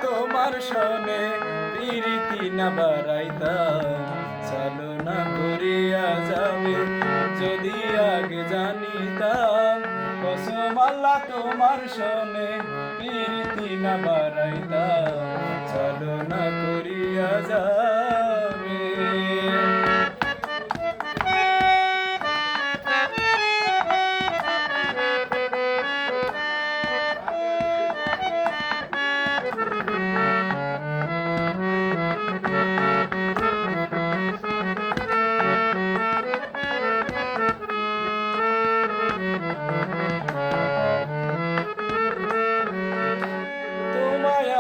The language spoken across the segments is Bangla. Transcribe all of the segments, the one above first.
তোমার শোনে প্রীতি না বাড়াইতাম চালনা করিয়া যাবে যদি আগে জানিতাম কসম আল্লাহ তোমার শোনে প্রীতি না বাড়াইতাম চালনা করিয়া যাবে।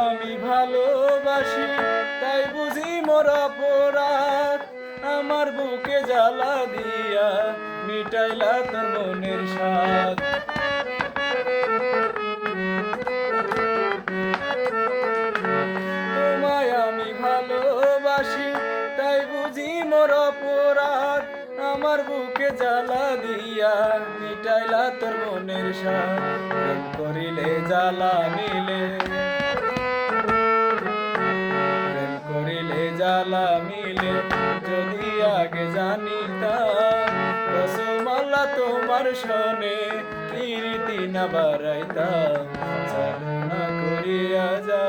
আমি ভালোবাসি তাই বুঝি মোর অপরাধ আমার বুকে জ্বালা দিয়া মিটাইলা তোর মনের স্বাদ। তোমায় আমি ভালোবাসি তাই বুঝি মোর অপরাধ আমার বুকে জ্বালা দিয়া মিটাইলা তোর মনের স্বাদ। প্রেম করিলে জ্বালা মিলে জ্বালা মিলে যদি আগে জানিতাম কসম আল্লাহ তোমার শোনে প্রীতি না বাড়াইতাম চালনা করিয়া যা।